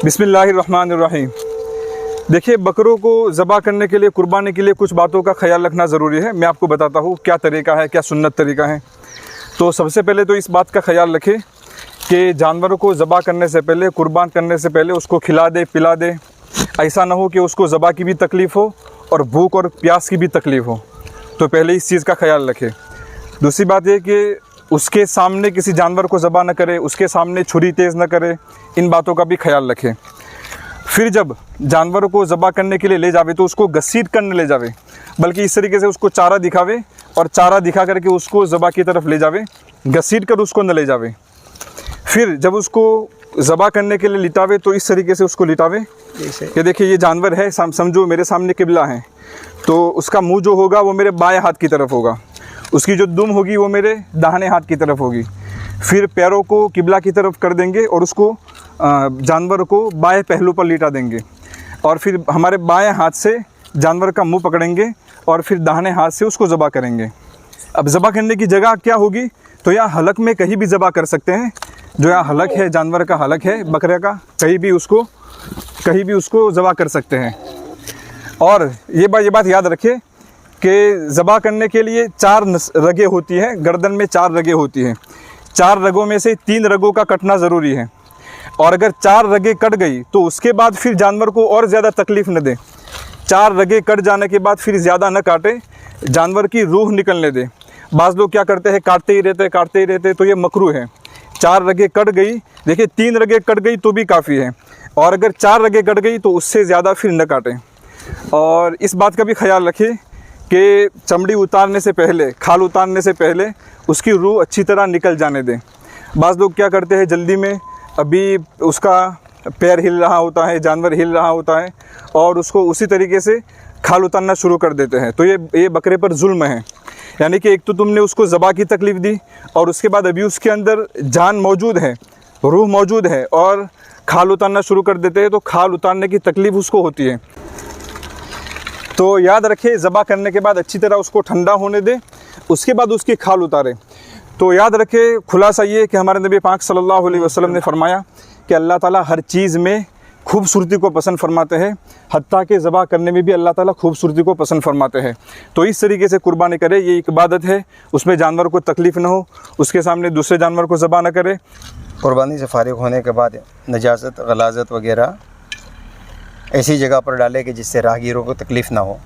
बिस्मिल्लाहिर्रहमानिर्रहीम। देखिए, बकरों को ज़बह करने के लिए, कुर्बानी के लिए कुछ बातों का ख्याल रखना ज़रूरी है। मैं आपको बताता हूँ क्या तरीका है, क्या सुन्नत तरीका है। तो सबसे पहले तो इस बात का ख्याल रखें कि जानवरों को ज़बह करने से पहले, कुर्बान करने से पहले उसको खिला दे, पिला दे। ऐसा ना हो कि उसको ज़बह की भी तकलीफ़ हो और भूख और प्यास की भी तकलीफ़ हो। तो पहले इस चीज़ का ख्याल रखें। दूसरी बात ये कि उसके सामने किसी जानवर को ज़बह न करे, उसके सामने छुरी तेज़ न करे। इन बातों का भी ख्याल रखें। फिर जब जानवरों को ज़बह करने के लिए ले जावे तो उसको घसीट कर न ले जावे, बल्कि इस तरीके से उसको चारा दिखावे और चारा दिखा करके उसको ज़बह की तरफ ले जावे, घसीट कर उसको न ले जावे। फिर जब उसको ज़बह करने के लिए लिटावे तो इस तरीके से उसको लिटावे। ये देखिए, ये जानवर है, समझो मेरे सामने किबला है, तो उसका मुंह जो होगा वो मेरे बाएं हाथ की तरफ होगा, उसकी जो दुम होगी वो मेरे दाहिने हाथ की तरफ होगी। फिर पैरों को किबला की तरफ कर देंगे और उसको जानवर को बाएं पहलू पर लिटा देंगे और फिर हमारे बाएं हाथ से जानवर का मुंह पकड़ेंगे और फिर दाहिने हाथ से उसको ज़बह करेंगे। अब ज़बह करने की जगह क्या होगी, तो यहाँ हलक में कहीं भी ज़बह कर सकते हैं। जो यहाँ हलक है, जानवर का हलक है, बकरे का, कहीं भी उसको ज़बह कर सकते हैं। और ये बात याद रखिए कि ज़बह करने के लिए 4 रगें होती हैं, गर्दन में 4 रगें होती हैं। 4 रगों में से 3 रगों का कटना ज़रूरी है। और अगर 4 रगें कट गई तो उसके बाद फिर जानवर को और ज़्यादा तकलीफ़ न दें। 4 रगें कट जाने के बाद फिर ज़्यादा न काटे, जानवर की रूह निकलने दें। बाज़ लोग क्या करते हैं, काटते ही रहते, तो ये मकरूह है। 4 रगें कट गई, देखिए 3 रगें कट गई तो भी काफ़ी है, और अगर 4 रगें कट गई तो उससे ज़्यादा फिर न काटें। और इस बात का भी ख्याल रखिए कि चमड़ी उतारने से पहले, खाल उतारने से पहले उसकी रूह अच्छी तरह निकल जाने दें। बाज़ लोग क्या करते हैं, जल्दी में अभी उसका पैर हिल रहा होता है, जानवर हिल रहा होता है, और उसको उसी तरीके से खाल उतारना शुरू कर देते हैं। तो ये बकरे पर जुल्म है। यानी कि एक तो तुमने उसको ज़बह की तकलीफ़ दी और उसके बाद अभी उसके अंदर जान मौजूद है, रूह मौजूद है, और खाल उतारना शुरू कर देते हैं, तो खाल उतारने की तकलीफ़ उसको होती है। तो याद रखें, ज़बह करने के बाद अच्छी तरह उसको ठंडा होने दें, उसके बाद उसकी खाल उतारें। तो याद रखें, खुलासा ये कि हमारे नबी पाक सल्लल्लाहु अलैहि वसल्लम ने फरमाया कि अल्लाह ताला हर चीज़ में खूबसूरती को पसंद फरमाते हैं, हत्ता के ज़बह करने में भी अल्लाह ताला खूबसूरती को पसंद फरमाते हैं। तो इस तरीके से कुर्बानी करें, ये एक इबादत है, उसमें जानवर को तकलीफ़ ना हो, उसके सामने दूसरे जानवर को ज़बह ना करे। कुर्बानी से फारिग होने के बाद नजासत, गलाज़त वगैरह ऐसी जगह पर डालें कि जिससे राहगीरों को तकलीफ़ ना हो।